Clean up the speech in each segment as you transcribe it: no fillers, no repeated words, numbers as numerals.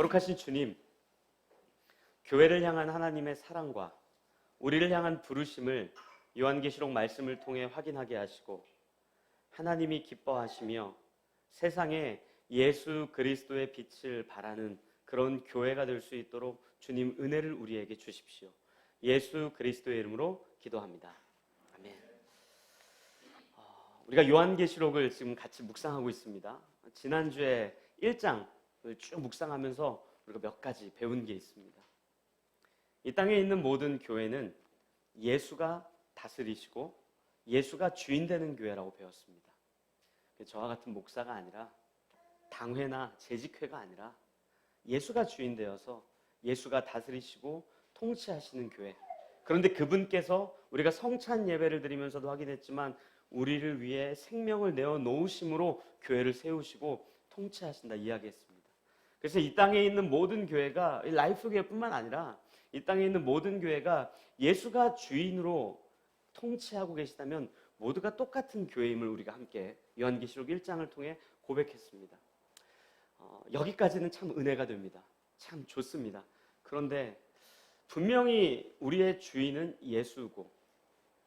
거룩하신 주님, 교회를 향한 하나님의 사랑과 우리를 향한 부르심을 요한계시록 말씀을 통해 확인하게 하시고 하나님이 기뻐하시며 세상에 예수 그리스도의 빛을 발하는 그런 교회가 될 수 있도록 주님 은혜를 우리에게 주십시오. 예수 그리스도의 이름으로 기도합니다. 아멘. 우리가 요한계시록을 지금 같이 묵상하고 있습니다. 지난주에 1장을 쭉 묵상하면서 우리가 몇 가지 배운 게 있습니다. 이 땅에 있는 모든 교회는 예수가 다스리시고 예수가 주인 되는 교회라고 배웠습니다. 저와 같은 목사가 아니라 당회나 재직회가 아니라 예수가 주인 되어서 예수가 다스리시고 통치하시는 교회. 그런데 그분께서 우리가 성찬 예배를 드리면서도 확인했지만 우리를 위해 생명을 내어 놓으심으로 교회를 세우시고 통치하신다 이야기했습니다. 그래서 이 땅에 있는 모든 교회가 라이프 교회뿐만 아니라 이 땅에 있는 모든 교회가 예수가 주인으로 통치하고 계시다면 모두가 똑같은 교회임을 우리가 함께 요한계시록 1장을 통해 고백했습니다. 여기까지는 참 은혜가 됩니다. 참 좋습니다. 그런데 분명히 우리의 주인은 예수고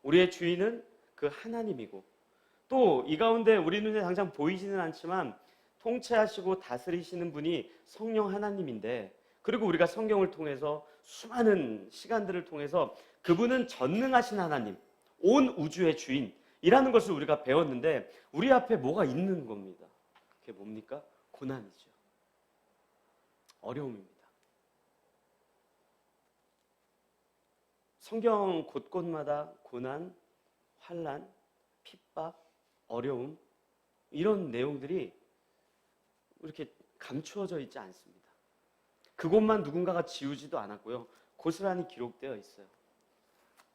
우리의 주인은 그 하나님이고 또 이 가운데 우리 눈에 당장 보이지는 않지만 통치하시고 다스리시는 분이 성령 하나님인데 그리고 우리가 성경을 통해서 수많은 시간들을 통해서 그분은 전능하신 하나님, 온 우주의 주인이라는 것을 우리가 배웠는데 우리 앞에 뭐가 있는 겁니다. 그게 뭡니까? 고난이죠. 어려움입니다. 성경 곳곳마다 고난, 환난, 핍박, 어려움 이런 내용들이 이렇게 감추어져 있지 않습니다. 그곳만 누군가가 지우지도 않았고요. 고스란히 기록되어 있어요.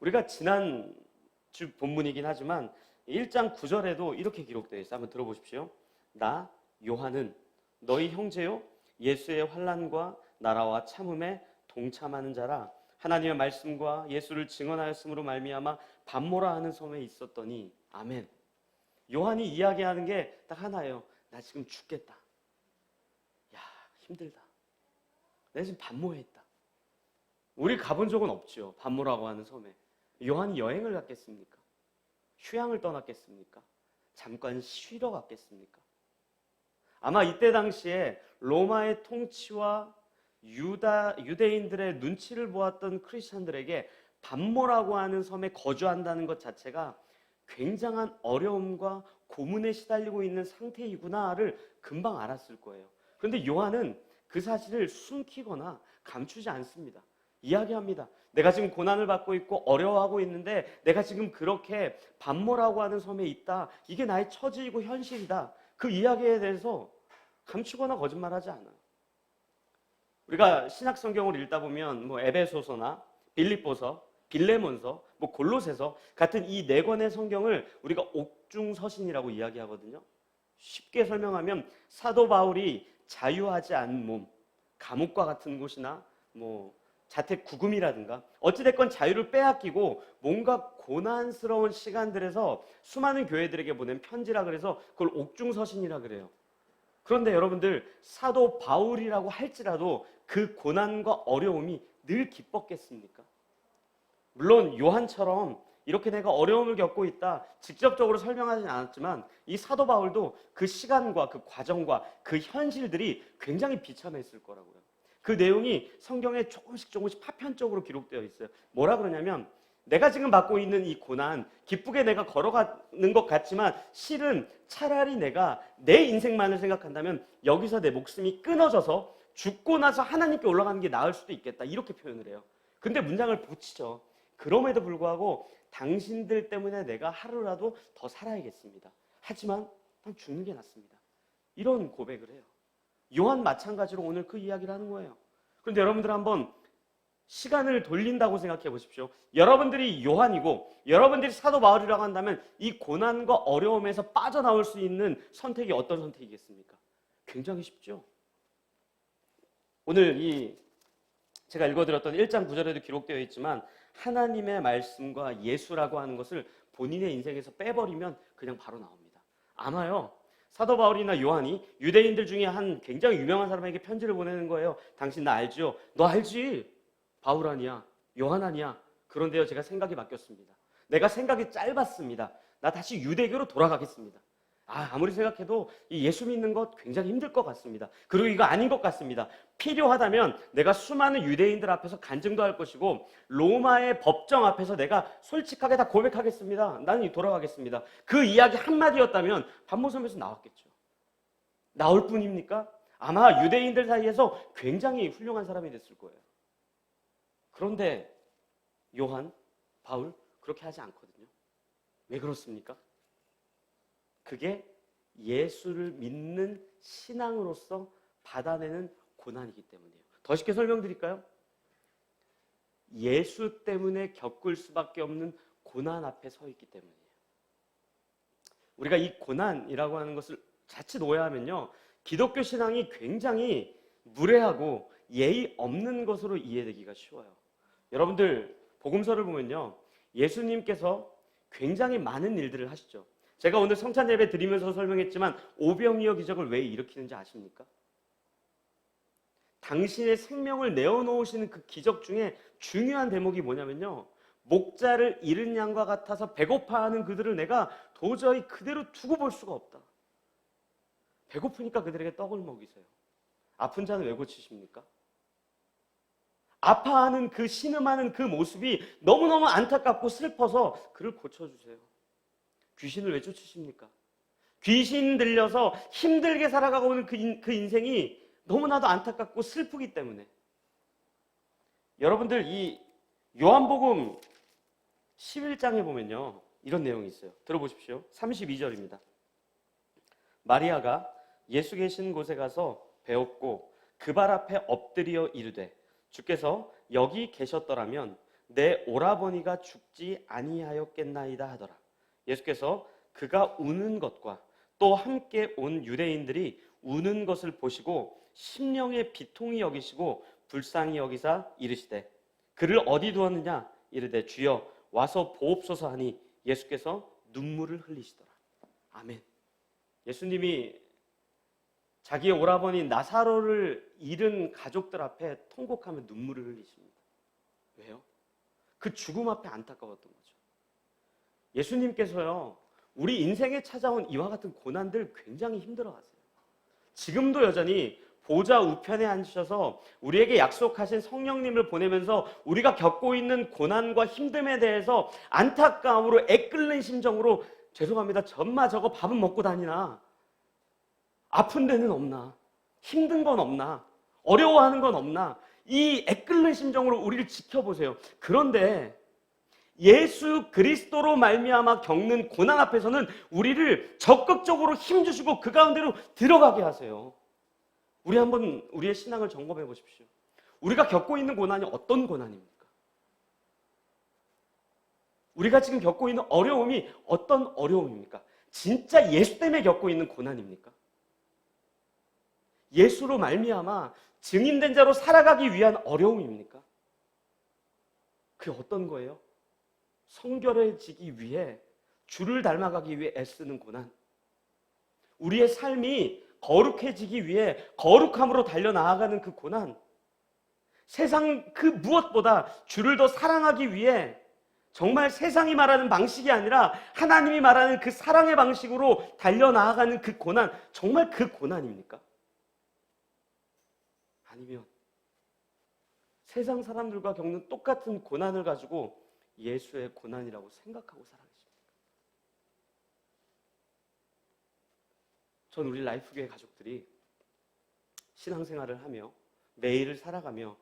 우리가 지난주 본문이긴 하지만 1장 9절에도 이렇게 기록되어 있어요. 한번 들어보십시오. 나 요한은 너희 형제요 예수의 환난과 나라와 참음에 동참하는 자라 하나님의 말씀과 예수를 증언하였으므로 말미암아 반모라 하는 섬에 있었더니 아멘. 요한이 이야기하는 게 딱 하나예요. 나 지금 죽겠다. 야, 힘들다. 내가 지금 반모에 있다. 우리 가본 적은 없죠. 반모라고 하는 섬에. 요한이 여행을 갔겠습니까? 휴양을 떠났겠습니까? 잠깐 쉬러 갔겠습니까? 아마 이때 당시에 로마의 통치와 유대인들의 눈치를 보았던 크리스천들에게 반모라고 하는 섬에 거주한다는 것 자체가 굉장한 어려움과 고문에 시달리고 있는 상태이구나를 금방 알았을 거예요. 그런데 요한은 그 사실을 숨기거나 감추지 않습니다. 이야기합니다. 내가 지금 고난을 받고 있고 어려워하고 있는데 내가 지금 그렇게 반모라고 하는 섬에 있다. 이게 나의 처지이고 현실이다. 그 이야기에 대해서 감추거나 거짓말하지 않아요. 우리가 신약 성경을 읽다 보면 에베소서나 빌립보서, 빌레몬서, 골로새서 같은 이 네 권의 성경을 우리가 옥중서신이라고 이야기하거든요. 쉽게 설명하면 사도 바울이 자유하지 않은 몸, 감옥과 같은 곳이나 자택 구금이라든가 어찌됐건 자유를 빼앗기고 뭔가 고난스러운 시간들에서 수많은 교회들에게 보낸 편지라 그래서 그걸 옥중서신이라 그래요. 그런데 여러분들 사도 바울이라고 할지라도 그 고난과 어려움이 늘 기뻤겠습니까? 물론 요한처럼 이렇게 내가 어려움을 겪고 있다 직접적으로 설명하지는 않았지만 이 사도 바울도 그 시간과 그 과정과 그 현실들이 굉장히 비참했을 거라고요. 그 내용이 성경에 조금씩 파편적으로 기록되어 있어요. 뭐라 그러냐면 내가 지금 받고 있는 이 고난 기쁘게 내가 걸어가는 것 같지만 실은 차라리 내가 내 인생만을 생각한다면 여기서 내 목숨이 끊어져서 죽고 나서 하나님께 올라가는 게 나을 수도 있겠다 이렇게 표현을 해요. 근데 문장을 붙이죠. 그럼에도 불구하고 당신들 때문에 내가 하루라도 더 살아야겠습니다. 하지만 난 죽는 게 낫습니다. 이런 고백을 해요. 요한 마찬가지로 오늘 그 이야기를 하는 거예요. 그런데 여러분들 한번 시간을 돌린다고 생각해 보십시오. 여러분들이 요한이고 여러분들이 사도 바울이라고 한다면 이 고난과 어려움에서 빠져나올 수 있는 선택이 어떤 선택이겠습니까? 굉장히 쉽죠. 오늘 제가 읽어드렸던 1장 9절에도 기록되어 있지만 하나님의 말씀과 예수라고 하는 것을 본인의 인생에서 빼버리면 그냥 바로 나옵니다. 아마요 사도 바울이나 요한이 유대인들 중에 한 굉장히 유명한 사람에게 편지를 보내는 거예요. 당신 나 알지요? 너 알지? 바울 아니야? 요한 아니야? 그런데요, 제가 생각이 바뀌었습니다. 내가 생각이 짧았습니다. 나 다시 유대교로 돌아가겠습니다. 아무리 생각해도 이 예수 믿는 것 굉장히 힘들 것 같습니다. 그리고 이거 아닌 것 같습니다. 필요하다면 내가 수많은 유대인들 앞에서 간증도 할 것이고 로마의 법정 앞에서 내가 솔직하게 다 고백하겠습니다. 나는 돌아가겠습니다. 그 이야기 한마디였다면 반모섬에서 나왔겠죠. 나올 뿐입니까? 아마 유대인들 사이에서 굉장히 훌륭한 사람이 됐을 거예요. 그런데 요한, 바울 그렇게 하지 않거든요. 왜 그렇습니까? 그게 예수를 믿는 신앙으로서 받아내는 고난이기 때문이에요. 더 쉽게 설명드릴까요? 예수 때문에 겪을 수밖에 없는 고난 앞에 서 있기 때문이에요. 우리가 이 고난이라고 하는 것을 자칫 오해하면요, 기독교 신앙이 굉장히 무례하고 예의 없는 것으로 이해되기가 쉬워요. 여러분들 복음서를 보면요, 예수님께서 굉장히 많은 일들을 하시죠. 제가 오늘 성찬 예배 드리면서 설명했지만 오병이어 기적을 왜 일으키는지 아십니까? 당신의 생명을 내어놓으시는 그 기적 중에 중요한 대목이 뭐냐면요, 목자를 잃은 양과 같아서 배고파하는 그들을 내가 도저히 그대로 두고 볼 수가 없다. 배고프니까 그들에게 떡을 먹이세요. 아픈 자는 왜 고치십니까? 아파하는 그 신음하는 그 모습이 너무너무 안타깝고 슬퍼서 그를 고쳐주세요. 귀신을 왜 쫓으십니까? 귀신 들려서 힘들게 살아가고 있는 그 인생이 너무나도 안타깝고 슬프기 때문에. 여러분들 이 요한복음 11장에 보면요, 이런 내용이 있어요. 들어보십시오. 32절입니다. 마리아가 예수 계신 곳에 가서 배웠고 그 발 앞에 엎드려 이르되 주께서 여기 계셨더라면 내 오라버니가 죽지 아니하였겠나이다 하더라. 예수께서 그가 우는 것과 또 함께 온 유대인들이 우는 것을 보시고 심령의 비통이 여기시고 불쌍히 여기사 이르시되 그를 어디 두었느냐 이르되 주여 와서 보옵소서 하니 예수께서 눈물을 흘리시더라. 아멘. 예수님이 자기의 오라버니 나사로를 잃은 가족들 앞에 통곡하며 눈물을 흘리십니다. 왜요? 그 죽음 앞에 안타까웠던 거죠. 예수님께서요, 우리 인생에 찾아온 이와 같은 고난들 굉장히 힘들어하세요. 지금도 여전히 보좌 우편에 앉으셔서 우리에게 약속하신 성령님을 보내면서 우리가 겪고 있는 고난과 힘듦에 대해서 안타까움으로 애끓는 심정으로 죄송합니다, 전마 저거 밥은 먹고 다니나? 아픈 데는 없나? 힘든 건 없나? 어려워하는 건 없나? 이 애끓는 심정으로 우리를 지켜보세요. 그런데 예수 그리스도로 말미암아 겪는 고난 앞에서는 우리를 적극적으로 힘주시고 그 가운데로 들어가게 하세요. 우리 한번 우리의 신앙을 점검해 보십시오. 우리가 겪고 있는 고난이 어떤 고난입니까? 우리가 지금 겪고 있는 어려움이 어떤 어려움입니까? 진짜 예수 때문에 겪고 있는 고난입니까? 예수로 말미암아 증인된 자로 살아가기 위한 어려움입니까? 그게 어떤 거예요? 성결해지기 위해, 주를 닮아가기 위해 애쓰는 고난, 우리의 삶이 거룩해지기 위해 거룩함으로 달려나아가는 그 고난, 세상 그 무엇보다 주를 더 사랑하기 위해 정말 세상이 말하는 방식이 아니라 하나님이 말하는 그 사랑의 방식으로 달려나아가는 그 고난, 정말 그 고난입니까? 아니면 세상 사람들과 겪는 똑같은 고난을 가지고 예수의 고난이라고 생각하고 살아계십니까? 전 우리 라이프교회 가족들이 신앙생활을 하며 매일을 살아가며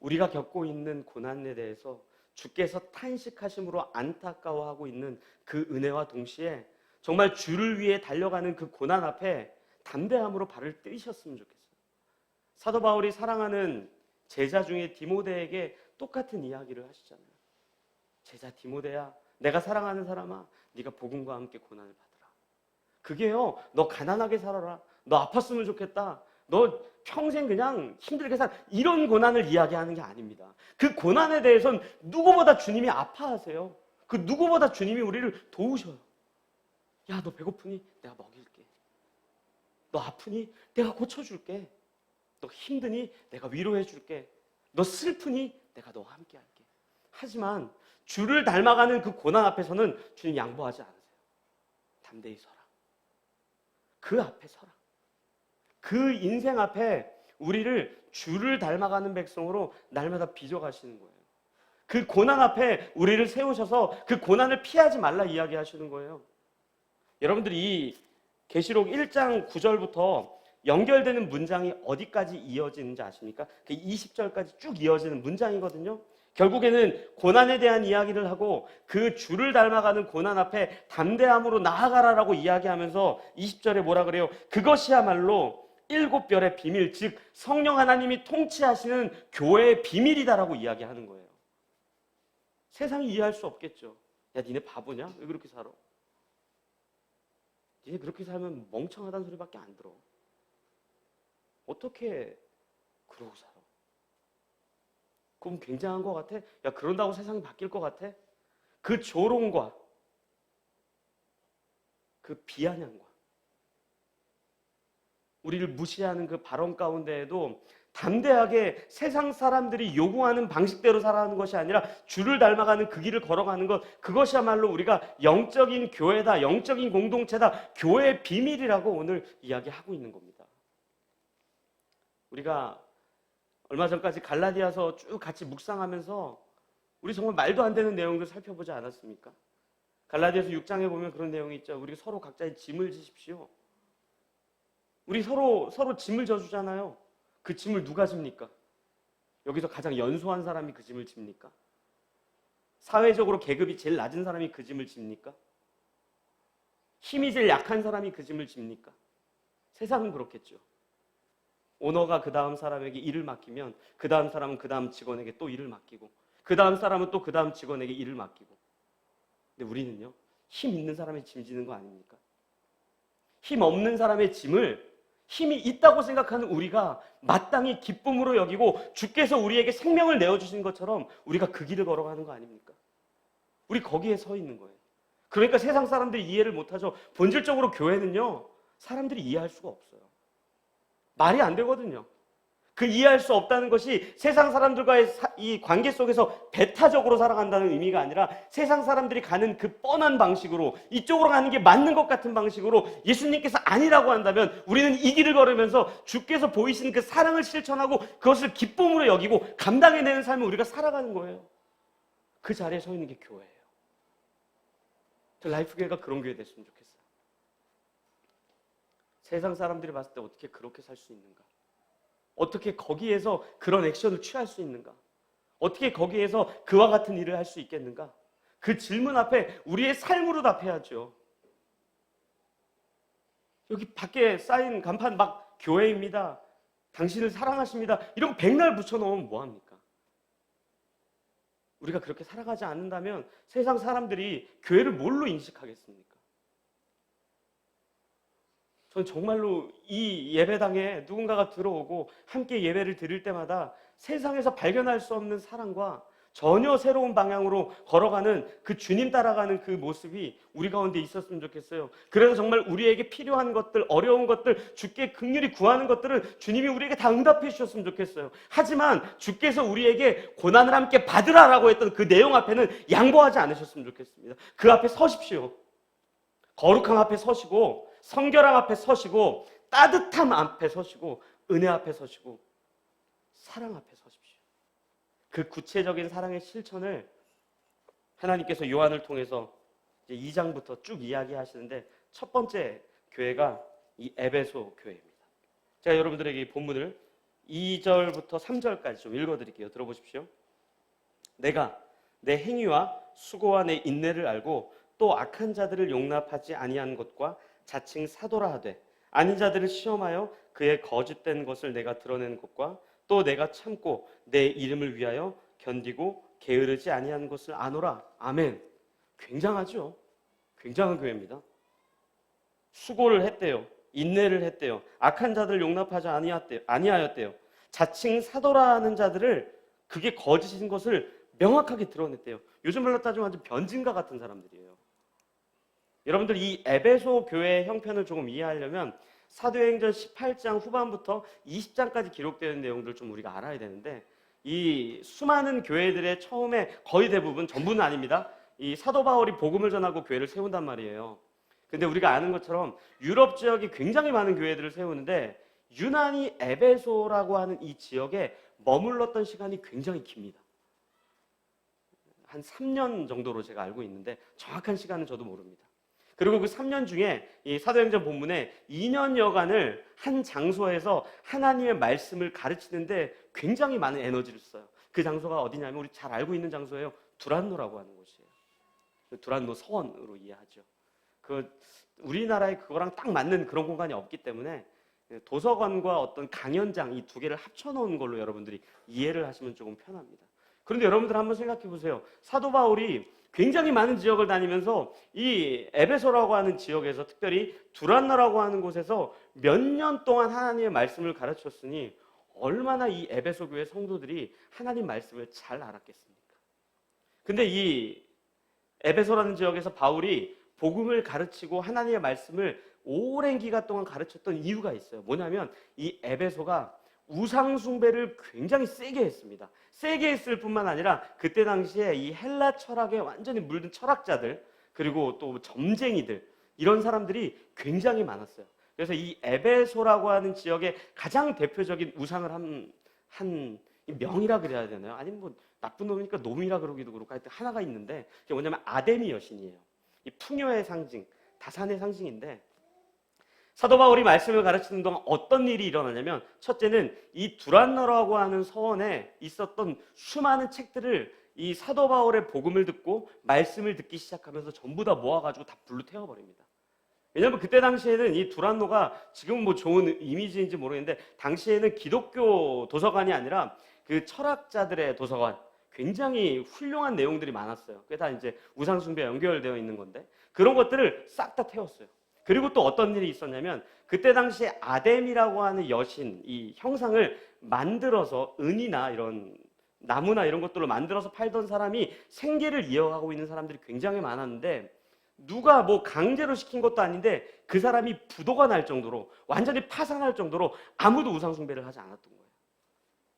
우리가 겪고 있는 고난에 대해서 주께서 탄식하심으로 안타까워하고 있는 그 은혜와 동시에 정말 주를 위해 달려가는 그 고난 앞에 담대함으로 발을 떼셨으면 좋겠어요. 사도 바울이 사랑하는 제자 중에 디모데에게 똑같은 이야기를 하시잖아요. 제자 디모데야, 내가 사랑하는 사람아, 네가 복음과 함께 고난을 받으라. 그게요, 너 가난하게 살아라, 너 아팠으면 좋겠다, 너 평생 그냥 힘들게 살아, 이런 고난을 이야기하는 게 아닙니다. 그 고난에 대해서는 누구보다 주님이 아파하세요. 그 누구보다 주님이 우리를 도우셔요. 야, 너 배고프니? 내가 먹일게. 너 아프니? 내가 고쳐줄게. 너 힘드니? 내가 위로해줄게. 너 슬프니? 내가 너와 함께할게. 하지만 주를 닮아가는 그 고난 앞에서는 주님 양보하지 않으세요. 담대히 서라. 그 앞에 서라. 그 인생 앞에 우리를 주를 닮아가는 백성으로 날마다 빚어가시는 거예요. 그 고난 앞에 우리를 세우셔서 그 고난을 피하지 말라 이야기하시는 거예요. 여러분들이 이 계시록 1장 9절부터 연결되는 문장이 어디까지 이어지는지 아십니까? 그 20절까지 쭉 이어지는 문장이거든요. 결국에는 고난에 대한 이야기를 하고 그 주를 닮아가는 고난 앞에 담대함으로 나아가라라고 이야기하면서 20절에 뭐라 그래요? 그것이야말로 7별의 비밀, 즉 성령 하나님이 통치하시는 교회의 비밀이다라고 이야기하는 거예요. 세상이 이해할 수 없겠죠. 야, 니네 바보냐? 왜 그렇게 살아? 니네 그렇게 살면 멍청하다는 소리밖에 안 들어. 어떻게 그러고 살아? 그럼 굉장한 것 같아? 야, 그런다고 세상이 바뀔 것 같아? 그 조롱과 그 비아냥과 우리를 무시하는 그 발언 가운데에도 담대하게 세상 사람들이 요구하는 방식대로 살아가는 것이 아니라 주를 닮아가는 그 길을 걸어가는 것, 그것이야말로 우리가 영적인 교회다, 영적인 공동체다, 교회의 비밀이라고 오늘 이야기하고 있는 겁니다. 우리가 얼마 전까지 갈라디아서 쭉 같이 묵상하면서 우리 정말 말도 안 되는 내용들 살펴보지 않았습니까? 갈라디아서 6장에 보면 그런 내용이 있죠. 우리 서로 각자의 짐을 지십시오. 우리 서로 짐을 져주잖아요. 그 짐을 누가 집니까? 여기서 가장 연소한 사람이 그 짐을 집니까? 사회적으로 계급이 제일 낮은 사람이 그 짐을 집니까? 힘이 제일 약한 사람이 그 짐을 집니까? 세상은 그렇겠죠. 오너가 그 다음 사람에게 일을 맡기면 그 다음 사람은 그 다음 직원에게 또 일을 맡기고 그 다음 사람은 또 그 다음 직원에게 일을 맡기고. 근데 우리는요, 힘 있는 사람의 짐 지는 거 아닙니까? 힘 없는 사람의 짐을 힘이 있다고 생각하는 우리가 마땅히 기쁨으로 여기고 주께서 우리에게 생명을 내어주신 것처럼 우리가 그 길을 걸어가는 거 아닙니까? 우리 거기에 서 있는 거예요. 그러니까 세상 사람들이 이해를 못하죠. 본질적으로 교회는요, 사람들이 이해할 수가 없어요. 말이 안 되거든요. 그 이해할 수 없다는 것이 세상 사람들과의 이 관계 속에서 배타적으로 살아간다는 의미가 아니라 세상 사람들이 가는 그 뻔한 방식으로, 이쪽으로 가는 게 맞는 것 같은 방식으로 예수님께서 아니라고 한다면 우리는 이 길을 걸으면서 주께서 보이시는 그 사랑을 실천하고 그것을 기쁨으로 여기고 감당해내는 삶을 우리가 살아가는 거예요. 그 자리에 서 있는 게 교회예요. 저 라이프교회가 그런 교회 됐으면 좋겠어요. 세상 사람들이 봤을 때 어떻게 그렇게 살 수 있는가? 어떻게 거기에서 그런 액션을 취할 수 있는가? 어떻게 거기에서 그와 같은 일을 할 수 있겠는가? 그 질문 앞에 우리의 삶으로 답해야죠. 여기 밖에 쌓인 간판 막 교회입니다, 당신을 사랑하십니다, 이런 거 백날 붙여놓으면 뭐합니까? 우리가 그렇게 살아가지 않는다면 세상 사람들이 교회를 뭘로 인식하겠습니까? 저는 정말로 이 예배당에 누군가가 들어오고 함께 예배를 드릴 때마다 세상에서 발견할 수 없는 사랑과 전혀 새로운 방향으로 걸어가는 그 주님 따라가는 그 모습이 우리 가운데 있었으면 좋겠어요. 그래서 정말 우리에게 필요한 것들, 어려운 것들, 주께 긍휼히 구하는 것들은 주님이 우리에게 다 응답해 주셨으면 좋겠어요. 하지만 주께서 우리에게 고난을 함께 받으라라고 했던 그 내용 앞에는 양보하지 않으셨으면 좋겠습니다. 그 앞에 서십시오. 거룩함 앞에 서시고 성결함 앞에 서시고 따뜻함 앞에 서시고 은혜 앞에 서시고 사랑 앞에 서십시오. 그 구체적인 사랑의 실천을 하나님께서 요한을 통해서 이제 2장부터 쭉 이야기하시는데 첫 번째 교회가 이 에베소 교회입니다. 제가 여러분들에게 이 본문을 2절부터 3절까지 좀 읽어드릴게요. 들어보십시오. 내가 내 행위와 수고와 내 인내를 알고 또 악한 자들을 용납하지 아니한 것과 자칭 사도라 하되 아닌 자들을 시험하여 그의 거짓된 것을 내가 드러낸 것과 또 내가 참고 내 이름을 위하여 견디고 게으르지 아니한 것을 아노라. 아멘. 굉장하죠. 굉장한 교회입니다. 수고를 했대요. 인내를 했대요. 악한 자들을 용납하지 아니하였대요. 자칭 사도라는 자들을 그게 거짓인 것을 명확하게 드러냈대요. 요즘 말로 따지면 완전 변진과 같은 사람들이에요. 여러분들 이 에베소 교회의 형편을 조금 이해하려면 사도행전 18장 후반부터 20장까지 기록되어 있는 내용들을 좀 우리가 알아야 되는데, 이 수많은 교회들의 처음에 거의 대부분, 전부는 아닙니다, 이 사도 바울이 복음을 전하고 교회를 세운단 말이에요. 근데 우리가 아는 것처럼 유럽 지역이 굉장히 많은 교회들을 세우는데 유난히 에베소라고 하는 이 지역에 머물렀던 시간이 굉장히 깁니다. 한 3년 정도로 제가 알고 있는데 정확한 시간은 저도 모릅니다. 그리고 그 3년 중에 이 사도행전 본문에 2년여간을 한 장소에서 하나님의 말씀을 가르치는데 굉장히 많은 에너지를 써요. 그 장소가 어디냐면 우리 잘 알고 있는 장소예요. 두란노라고 하는 곳이에요. 두란노 서원으로 이해하죠. 우리나라에 그거랑 딱 맞는 그런 공간이 없기 때문에 도서관과 어떤 강연장, 이 두 개를 합쳐놓은 걸로 여러분들이 이해를 하시면 조금 편합니다. 그런데 여러분들 한번 생각해 보세요. 사도 바울이 굉장히 많은 지역을 다니면서 이 에베소라고 하는 지역에서, 특별히 두란노라고 하는 곳에서 몇 년 동안 하나님의 말씀을 가르쳤으니 얼마나 이 에베소 교회 성도들이 하나님 말씀을 잘 알았겠습니까? 근데 이 에베소라는 지역에서 바울이 복음을 가르치고 하나님의 말씀을 오랜 기간 동안 가르쳤던 이유가 있어요. 뭐냐면 이 에베소가 우상 숭배를 굉장히 세게 했습니다. 세게 했을 뿐만 아니라 그때 당시에 이 헬라 철학에 완전히 물든 철학자들, 그리고 또 점쟁이들, 이런 사람들이 굉장히 많았어요. 그래서 이 에베소라고 하는 지역의 가장 대표적인 우상을 한 명이라 그래야 되나요? 아니면 뭐 나쁜 놈이니까 놈이라 그러기도 그렇고, 하여튼 하나가 있는데 그게 뭐냐면 아데미 여신이에요. 이 풍요의 상징, 다산의 상징인데, 사도 바울이 말씀을 가르치는 동안 어떤 일이 일어나냐면, 첫째는 이 두란노라고 하는 서원에 있었던 수많은 책들을 이 사도 바울의 복음을 듣고 말씀을 듣기 시작하면서 전부 다 모아가지고 다 불로 태워버립니다. 왜냐하면 그때 당시에는 이 두란노가, 지금 뭐 좋은 이미지인지 모르겠는데 당시에는 기독교 도서관이 아니라 그 철학자들의 도서관, 굉장히 훌륭한 내용들이 많았어요. 그게 다 이제 우상숭배와 연결되어 있는 건데 그런 것들을 싹 다 태웠어요. 그리고 또 어떤 일이 있었냐면, 그때 당시에 아뎀이라고 하는 여신, 이 형상을 만들어서 은이나 이런 나무나 이런 것들로 만들어서 팔던 사람이 생계를 이어가고 있는 사람들이 굉장히 많았는데, 누가 뭐 강제로 시킨 것도 아닌데 그 사람이 부도가 날 정도로, 완전히 파산할 정도로 아무도 우상숭배를 하지 않았던 거예요.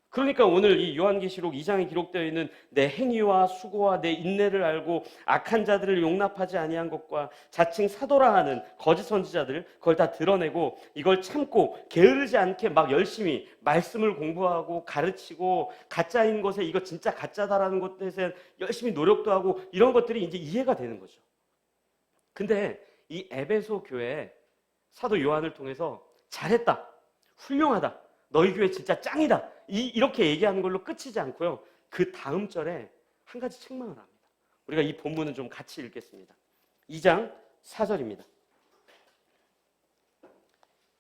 그러니까 오늘 이 요한계시록 2장에 기록되어 있는 내 행위와 수고와 내 인내를 알고 악한 자들을 용납하지 아니한 것과 자칭 사도라 하는 거짓 선지자들, 그걸 다 드러내고 이걸 참고 게으르지 않게 막 열심히 말씀을 공부하고 가르치고, 가짜인 것에 이거 진짜 가짜다라는 것에 열심히 노력도 하고, 이런 것들이 이제 이해가 되는 거죠. 근데 이 에베소 교회 사도 요한을 통해서 잘했다, 훌륭하다, 너희 교회 진짜 짱이다, 이렇게 얘기하는 걸로 끝이지 않고요, 그 다음 절에 한 가지 책망을 합니다. 우리가 이 본문은 좀 같이 읽겠습니다. 2장 4절입니다.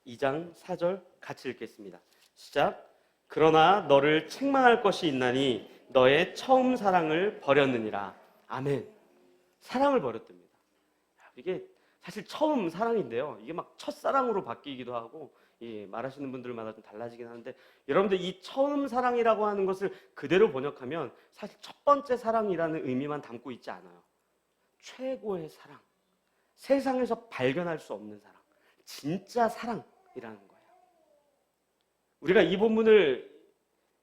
2장 4절 같이 읽겠습니다. 시작. 그러나 너를 책망할 것이 있나니 너의 처음 사랑을 버렸느니라. 아멘. 사랑을 버렸답니다. 이게 사실 처음 사랑인데요, 이게 막 첫사랑으로 바뀌기도 하고, 말하시는 분들마다 좀 달라지긴 하는데, 여러분들 이 처음 사랑이라고 하는 것을 그대로 번역하면 사실 첫 번째 사랑이라는 의미만 담고 있지 않아요. 최고의 사랑, 세상에서 발견할 수 없는 사랑, 진짜 사랑이라는 거예요. 우리가 이 본문을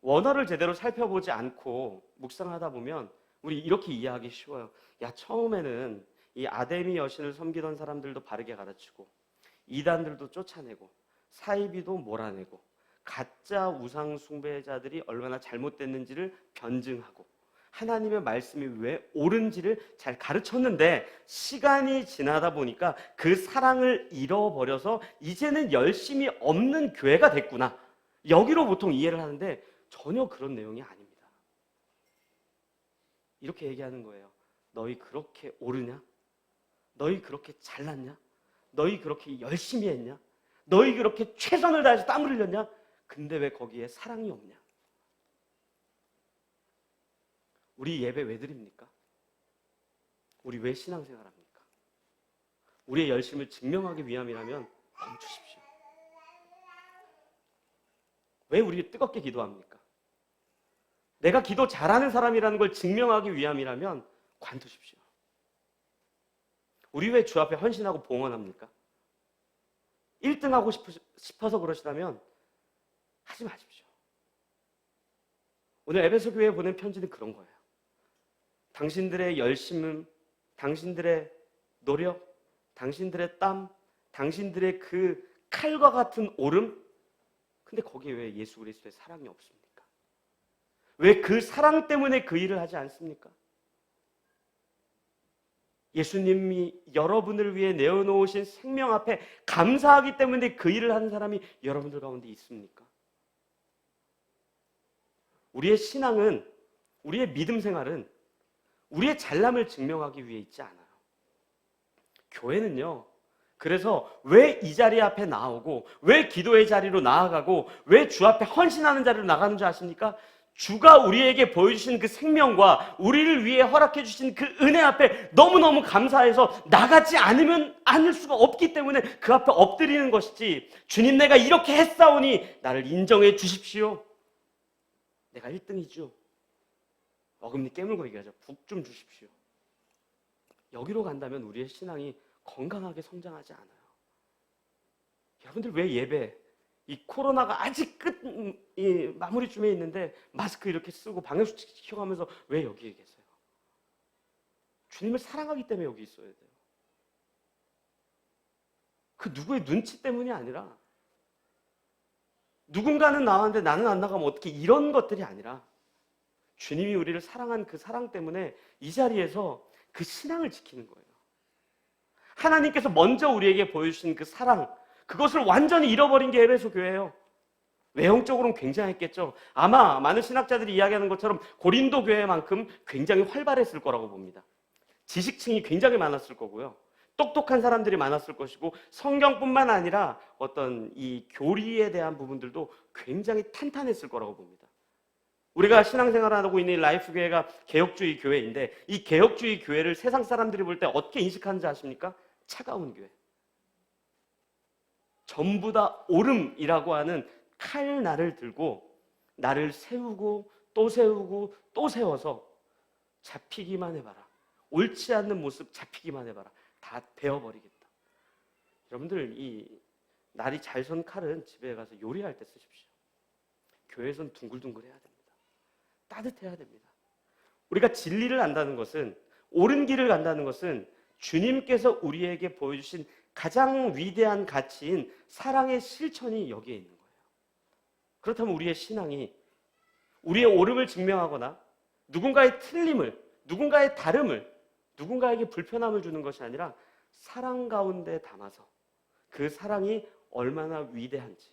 원어를 제대로 살펴보지 않고 묵상하다 보면 우리 이렇게 이해하기 쉬워요. 야, 처음에는 이 아데미 여신을 섬기던 사람들도 바르게 가르치고, 이단들도 쫓아내고, 사이비도 몰아내고, 가짜 우상 숭배자들이 얼마나 잘못됐는지를 변증하고, 하나님의 말씀이 왜 옳은지를 잘 가르쳤는데, 시간이 지나다 보니까 그 사랑을 잃어버려서 이제는 열심히 없는 교회가 됐구나, 여기로 보통 이해를 하는데 전혀 그런 내용이 아닙니다. 이렇게 얘기하는 거예요. 너희 그렇게 옳으냐? 너희 그렇게 잘났냐? 너희 그렇게 열심히 했냐? 너희 그렇게 최선을 다해서 땀을 흘렸냐? 근데 왜 거기에 사랑이 없냐? 우리 예배 왜 드립니까? 우리 왜 신앙생활 합니까? 우리의 열심을 증명하기 위함이라면 멈추십시오. 왜 우리 뜨겁게 기도합니까? 내가 기도 잘하는 사람이라는 걸 증명하기 위함이라면 관두십시오. 우리 왜 주 앞에 헌신하고 봉헌합니까? 1등하고 싶어서 그러시다면 하지 마십시오. 오늘 에베소 교회에 보낸 편지는 그런 거예요. 당신들의 열심은, 당신들의 노력, 당신들의 땀, 당신들의 그 칼과 같은 오름, 근데 거기에 왜 예수 그리스도의 사랑이 없습니까? 왜 그 사랑 때문에 그 일을 하지 않습니까? 예수님이 여러분을 위해 내어놓으신 생명 앞에 감사하기 때문에 그 일을 하는 사람이 여러분들 가운데 있습니까? 우리의 신앙은, 우리의 믿음 생활은 우리의 잘남을 증명하기 위해 있지 않아요. 교회는요, 그래서 왜 이 자리 앞에 나오고, 왜 기도의 자리로 나아가고, 왜 주 앞에 헌신하는 자리로 나가는 줄 아십니까? 주가 우리에게 보여주신 그 생명과 우리를 위해 허락해 주신 그 은혜 앞에 너무너무 감사해서 나가지 않을 수가 없기 때문에 그 앞에 엎드리는 것이지, 주님 내가 이렇게 했사오니 나를 인정해 주십시오, 내가 1등이죠, 어금니 깨물고 얘기하죠, 복 좀 주십시오, 여기로 간다면 우리의 신앙이 건강하게 성장하지 않아요. 여러분들 왜 예배, 이 코로나가 아직 마무리쯤에 있는데 마스크 이렇게 쓰고 방역수칙 지켜가면서 왜 여기에 계세요? 주님을 사랑하기 때문에 여기 있어야 돼요. 그 누구의 눈치 때문이 아니라, 누군가는 나왔는데 나는 안 나가면 어떻게, 이런 것들이 아니라 주님이 우리를 사랑한 그 사랑 때문에 이 자리에서 그 신앙을 지키는 거예요. 하나님께서 먼저 우리에게 보여주신 그 사랑, 그것을 완전히 잃어버린 게 에베소 교회예요. 외형적으로는 굉장했겠죠. 아마 많은 신학자들이 이야기하는 것처럼 고린도 교회만큼 굉장히 활발했을 거라고 봅니다. 지식층이 굉장히 많았을 거고요, 똑똑한 사람들이 많았을 것이고, 성경뿐만 아니라 어떤 이 교리에 대한 부분들도 굉장히 탄탄했을 거라고 봅니다. 우리가 신앙생활을 하고 있는 라이프 교회가 개혁주의 교회인데, 이 개혁주의 교회를 세상 사람들이 볼 때 어떻게 인식하는지 아십니까? 차가운 교회. 전부 다 오름이라고 하는 칼날을 들고 나를 세우고 또 세우고 또 세워서 잡히기만 해봐라, 옳지 않는 모습 잡히기만 해봐라, 다 베어버리겠다. 여러분들, 이 날이 잘 선 칼은 집에 가서 요리할 때 쓰십시오. 교회에선 둥글둥글 해야 됩니다. 따뜻해야 됩니다. 우리가 진리를 안다는 것은, 옳은 길을 간다는 것은 주님께서 우리에게 보여주신 가장 위대한 가치인 사랑의 실천이 여기에 있는 거예요. 그렇다면 우리의 신앙이 우리의 옳음을 증명하거나 누군가의 틀림을, 누군가의 다름을, 누군가에게 불편함을 주는 것이 아니라 사랑 가운데 담아서 그 사랑이 얼마나 위대한지,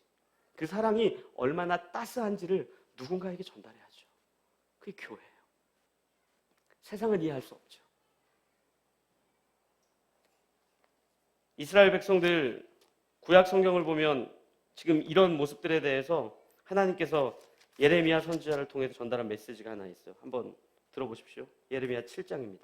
그 사랑이 얼마나 따스한지를 누군가에게 전달해야죠. 그게 교회예요. 세상은 이해할 수 없죠. 이스라엘 백성들, 구약 성경을 보면 지금 이런 모습들에 대해서 하나님께서 예레미야 선지자를 통해서 전달한 메시지가 하나 있어요. 한번 들어보십시오. 예레미야 7장입니다.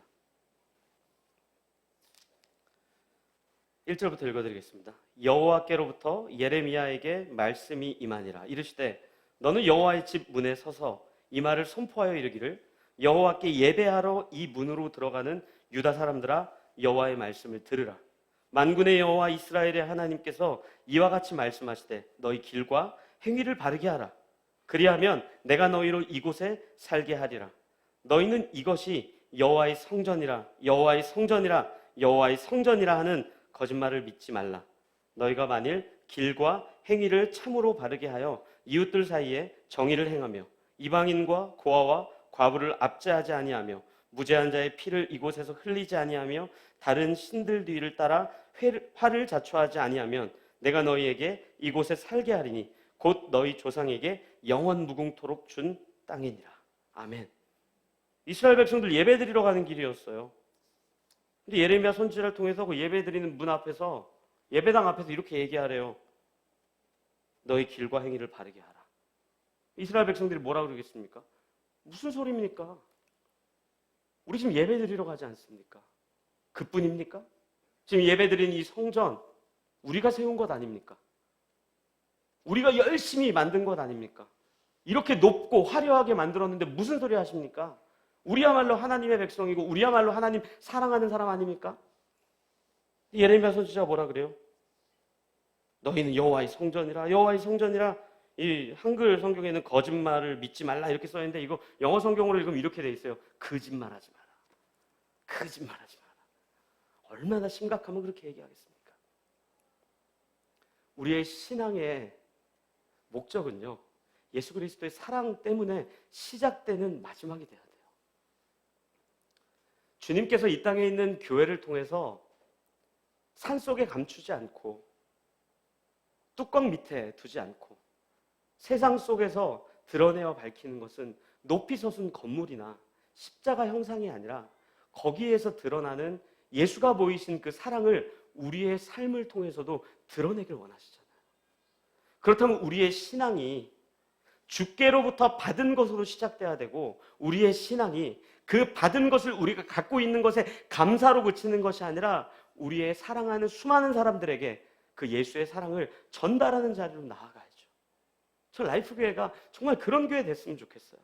1절부터 읽어드리겠습니다. 여호와께로부터 예레미야에게 말씀이 임하니라. 이르시되 너는 여호와의 집 문에 서서 이 말을 선포하여 이르기를, 여호와께 예배하러 이 문으로 들어가는 유다 사람들아, 여호와의 말씀을 들으라. 만군의 여호와 이스라엘의 하나님께서 이와 같이 말씀하시되 너희 길과 행위를 바르게 하라. 그리하면 내가 너희로 이곳에 살게 하리라. 너희는 이것이 여호와의 성전이라, 여호와의 성전이라, 여호와의 성전이라 하는 거짓말을 믿지 말라. 너희가 만일 길과 행위를 참으로 바르게 하여 이웃들 사이에 정의를 행하며 이방인과 고아와 과부를 압제하지 아니하며 무죄한 자의 피를 이곳에서 흘리지 아니하며 다른 신들 뒤를 따라 화를 자초하지 아니하면 내가 너희에게 이곳에 살게 하리니 곧 너희 조상에게 영원 무궁토록 준 땅이니라. 아멘. 이스라엘 백성들 예배드리러 가는 길이었어요. 근데 예레미야 선지자를 통해서 그 예배드리는 문 앞에서, 예배당 앞에서 이렇게 얘기하래요. 너희 길과 행위를 바르게 하라. 이스라엘 백성들이 뭐라 그러겠습니까? 무슨 소리입니까? 우리 지금 예배드리러 가지 않습니까? 그뿐입니까? 지금 예배드리는 이 성전 우리가 세운 것 아닙니까? 우리가 열심히 만든 것 아닙니까? 이렇게 높고 화려하게 만들었는데 무슨 소리 하십니까? 우리야말로 하나님의 백성이고 우리야말로 하나님 사랑하는 사람 아닙니까? 예레미야 선지자가 뭐라 그래요? 너희는 여호와의 성전이라, 여호와의 성전이라. 이 한글 성경에는 거짓말을 믿지 말라 이렇게 써 있는데, 이거 영어 성경으로 읽으면 이렇게 돼 있어요. 거짓말하지 마라. 거짓말하지 마라. 얼마나 심각하면 그렇게 얘기하겠습니까? 우리의 신앙의 목적은요, 예수 그리스도의 사랑 때문에 시작되는 마지막이 돼야 돼요. 주님께서 이 땅에 있는 교회를 통해서 산속에 감추지 않고 뚜껑 밑에 두지 않고 세상 속에서 드러내어 밝히는 것은 높이 솟은 건물이나 십자가 형상이 아니라 거기에서 드러나는 예수가 보이신 그 사랑을 우리의 삶을 통해서도 드러내길 원하시잖아요. 그렇다면 우리의 신앙이 주께로부터 받은 것으로 시작돼야 되고, 우리의 신앙이 그 받은 것을 우리가 갖고 있는 것에 감사로 그치는 것이 아니라 우리의 사랑하는 수많은 사람들에게 그 예수의 사랑을 전달하는 자리로 나아가야죠. 저 라이프교회가 정말 그런 교회 됐으면 좋겠어요.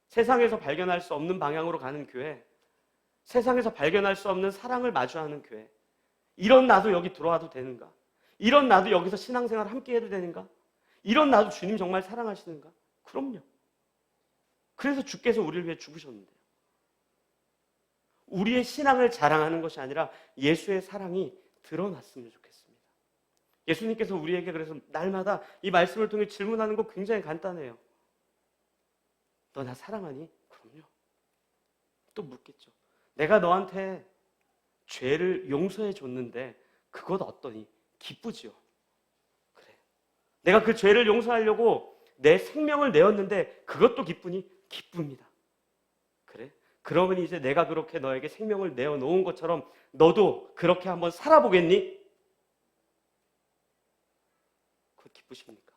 세상에서 발견할 수 없는 방향으로 가는 교회, 세상에서 발견할 수 없는 사랑을 마주하는 교회. 이런 나도 여기 들어와도 되는가? 이런 나도 여기서 신앙생활 함께 해도 되는가? 이런 나도 주님 정말 사랑하시는가? 그럼요. 그래서 주께서 우리를 위해 죽으셨는데요. 우리의 신앙을 자랑하는 것이 아니라 예수의 사랑이 드러났으면 좋겠습니다. 예수님께서 우리에게 그래서 날마다 이 말씀을 통해 질문하는 거 굉장히 간단해요. 너 나 사랑하니? 그럼요. 또 묻겠죠. 내가 너한테 죄를 용서해 줬는데 그것 어떠니? 기쁘지요. 그래. 내가 그 죄를 용서하려고 내 생명을 내었는데 그것도 기쁘니? 기쁩니다. 그래? 그러면 이제 내가 그렇게 너에게 생명을 내어놓은 것처럼 너도 그렇게 한번 살아보겠니? 그거 기쁘십니까?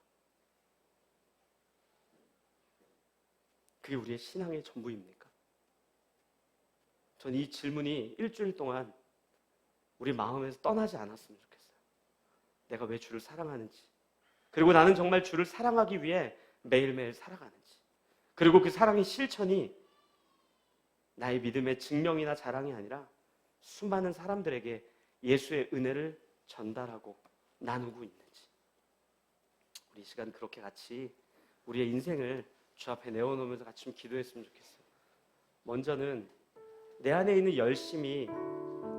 그게 우리의 신앙의 전부입니까? 전 이 질문이 일주일 동안 우리 마음에서 떠나지 않았으면 좋겠어요. 내가 왜 주를 사랑하는지, 그리고 나는 정말 주를 사랑하기 위해 매일매일 살아가는지, 그리고 그 사랑의 실천이 나의 믿음의 증명이나 자랑이 아니라 수많은 사람들에게 예수의 은혜를 전달하고 나누고 있는지. 우리 이 시간 그렇게 같이 우리의 인생을 주 앞에 내어놓으면서 같이 좀 기도했으면 좋겠어요. 먼저는 내 안에 있는 열심이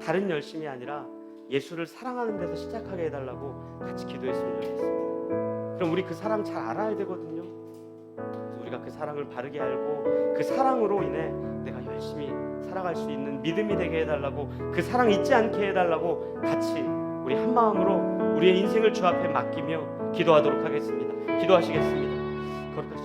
다른 열심이 아니라 예수를 사랑하는 데서 시작하게 해달라고 같이 기도했으면 좋겠습니다. 그럼 우리 그 사랑 잘 알아야 되거든요. 우리가 그 사랑을 바르게 알고 그 사랑으로 인해 내가 열심히 살아갈 수 있는 믿음이 되게 해달라고, 그 사랑 잊지 않게 해달라고 같이 우리 한 마음으로 우리의 인생을 주 앞에 맡기며 기도하도록 하겠습니다. 기도하시겠습니다. 거룩하신